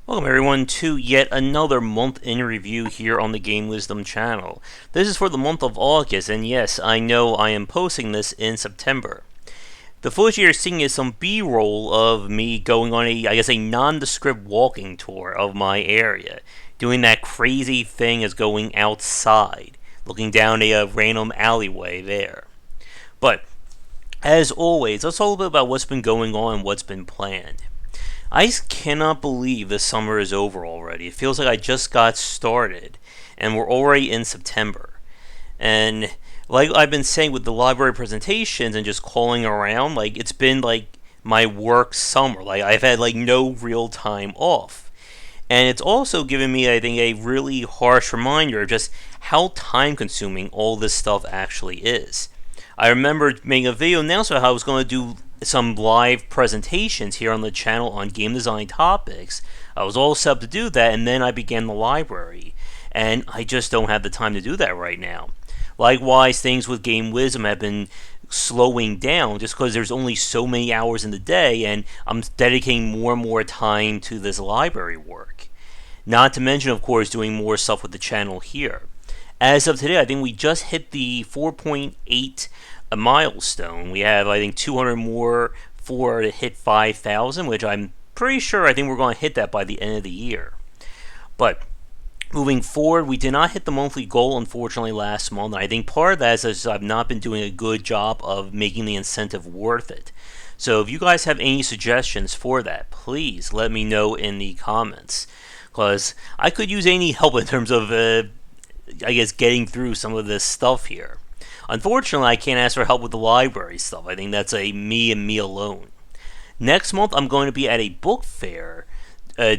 Welcome everyone to yet another month in review here on the Game Wisdom channel. This is for the month of August, and yes, I know I am posting this in September. The footage you're seeing is some B-roll of me going on a nondescript walking tour of my area, doing that crazy thing as going outside, looking down a random alleyway there. But, as always, let's talk a little bit about what's been going on and what's been planned. I just cannot believe the summer is over already. It feels like I just got started, and we're already in September. And like I've been saying with the library presentations and just calling around, it's been like my work summer. I've had no real time off. And it's also given me, I think, a really harsh reminder of just how time consuming all this stuff actually is. I remember making a video announcement about how I was going to do some live presentations here on the channel on game design topics. I was all set up to do that, and then I began the library. And I just don't have the time to do that right now. Likewise, things with Game Wisdom have been slowing down just because there's only so many hours in the day, and I'm dedicating more and more time to this library work. Not to mention, of course, doing more stuff with the channel here. As of today, I think we just hit the 4.8 milestone. We have, I think, 200 more to hit 5,000, which I'm pretty sure I think we're going to hit that by the end of the year. But moving forward, we did not hit the monthly goal, unfortunately, last month. I think part of that is I've not been doing a good job of making the incentive worth it. So if you guys have any suggestions for that, please let me know in the comments, because I could use any help in terms of getting through some of this stuff here. Unfortunately, I can't ask for help with the library stuff. I think that's a me and me alone. Next month, I'm going to be at a book fair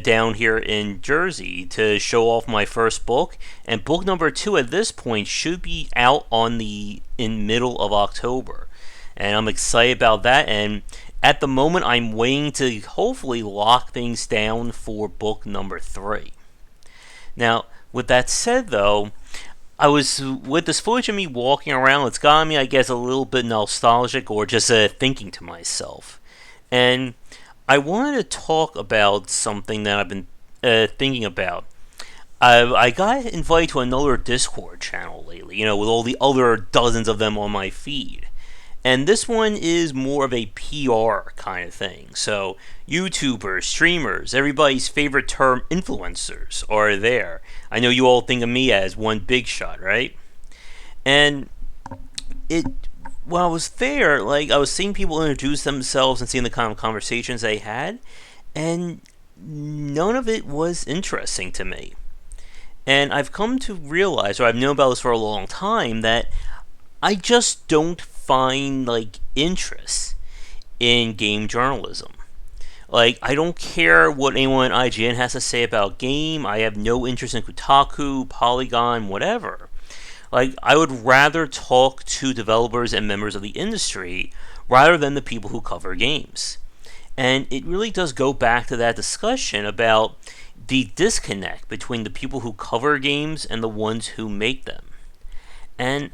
down here in Jersey to show off my first book, and book number 2 at this point should be out in middle of October, and I'm excited about that. And at the moment, I'm waiting to hopefully lock things down for book number 3. Now, with that said, though, I was, with this footage of me walking around, it's got me, I guess, a little bit nostalgic, or just thinking to myself. And I wanted to talk about something that I've been thinking about. I got invited to another Discord channel lately, with all the other dozens of them on my feed. And this one is more of a PR kind of thing. So, YouTubers, streamers, everybody's favorite term, influencers, are there. I know you all think of me as one big shot, right? And while I was there, I was seeing people introduce themselves and seeing the kind of conversations they had, and none of it was interesting to me. And I've come to realize, or I've known about this for a long time, that I just don't find interest in game journalism. I don't care what anyone at IGN has to say about game. I have no interest in Kotaku, Polygon, whatever. I would rather talk to developers and members of the industry rather than the people who cover games. And it really does go back to that discussion about the disconnect between the people who cover games and the ones who make them. And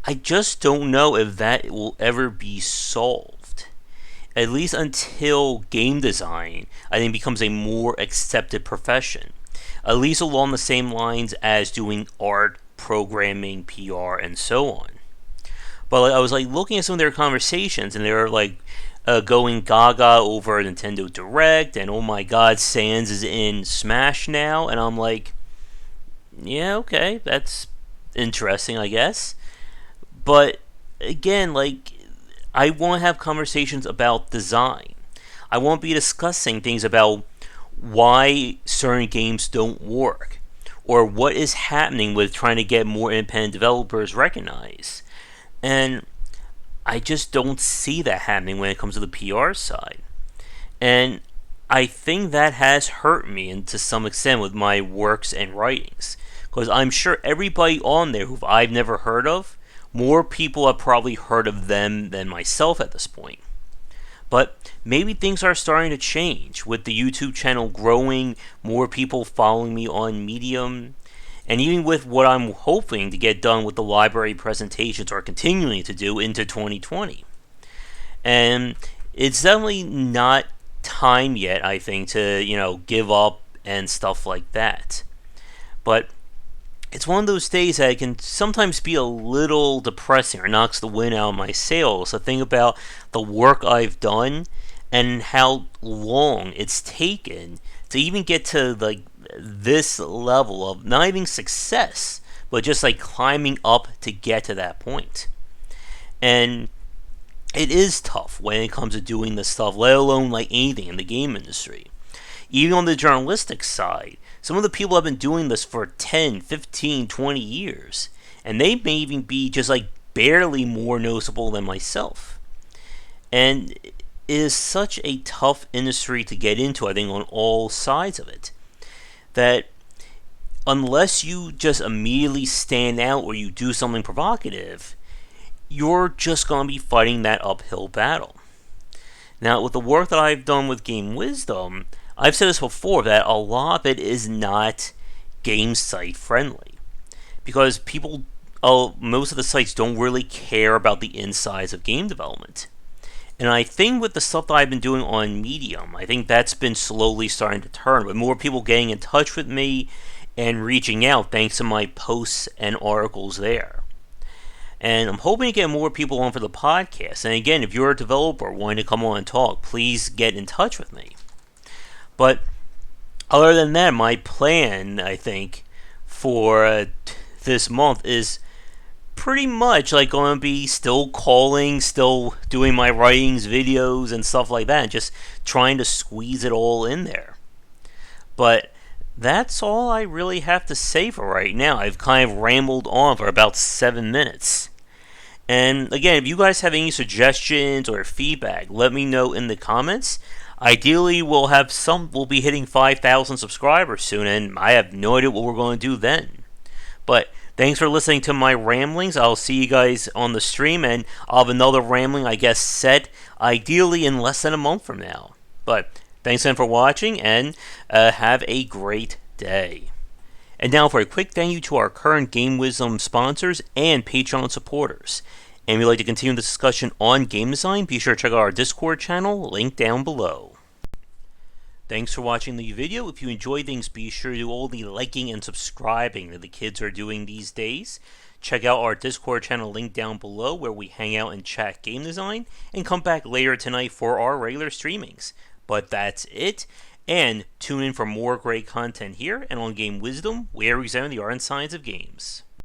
I just don't know if that will ever be solved. At least until game design, I think, becomes a more accepted profession. At least along the same lines as doing art, programming, PR, and so on. But I was looking at some of their conversations, and they were going gaga over Nintendo Direct, and oh my god, Sans is in Smash now, and I'm like, yeah, okay, that's interesting, I guess. But again, I want to have conversations about design. I want to be discussing things about why certain games don't work, or what is happening with trying to get more independent developers recognized. And I just don't see that happening when it comes to the PR side. And I think that has hurt me, and to some extent, with my works and writings. Because I'm sure everybody on there who I've never heard of, more people have probably heard of them than myself at this point. But maybe things are starting to change with the YouTube channel growing, more people following me on Medium, and even with what I'm hoping to get done with the library presentations or continuing to do into 2020. And it's definitely not time yet, I think, to, give up and stuff like that. But it's one of those days that can sometimes be a little depressing or knocks the wind out of my sails. To think about the work I've done and how long it's taken to even get to like this level of not even success, but just like climbing up to get to that point. And it is tough when it comes to doing this stuff, let alone like anything in the game industry. Even on the journalistic side, some of the people have been doing this for 10, 15, 20 years, and they may even be just like barely more noticeable than myself. And it is such a tough industry to get into, I think, on all sides of it, that unless you just immediately stand out or you do something provocative, you're just going to be fighting that uphill battle. Now, with the work that I've done with Game Wisdom, I've said this before, that a lot of it is not game site friendly. Because most of the sites don't really care about the insides of game development. And I think with the stuff that I've been doing on Medium, I think that's been slowly starting to turn, with more people getting in touch with me and reaching out thanks to my posts and articles there. And I'm hoping to get more people on for the podcast. And again, if you're a developer wanting to come on and talk, please get in touch with me. But other than that, my plan, I think, for this month is pretty much like going to be still calling, still doing my writings, videos, and stuff like that, and just trying to squeeze it all in there. But that's all I really have to say for right now. I've kind of rambled on for about 7 minutes. And again, if you guys have any suggestions or feedback, let me know in the comments. Ideally, we'll be hitting 5,000 subscribers soon, and I have no idea what we're going to do then. But thanks for listening to my ramblings. I'll see you guys on the stream, and I'll have another rambling, I guess, set ideally in less than a month from now. But thanks again for watching, and have a great day. And now for a quick thank you to our current Game Wisdom sponsors and Patreon supporters. And if you'd like to continue the discussion on game design, be sure to check out our Discord channel, linked down below. Thanks for watching the video. If you enjoyed things, be sure to do all the liking and subscribing that the kids are doing these days. Check out our Discord channel, linked down below, where we hang out and chat game design, and come back later tonight for our regular streamings. But that's it, and tune in for more great content here and on Game Wisdom, where we examine the art and science of games.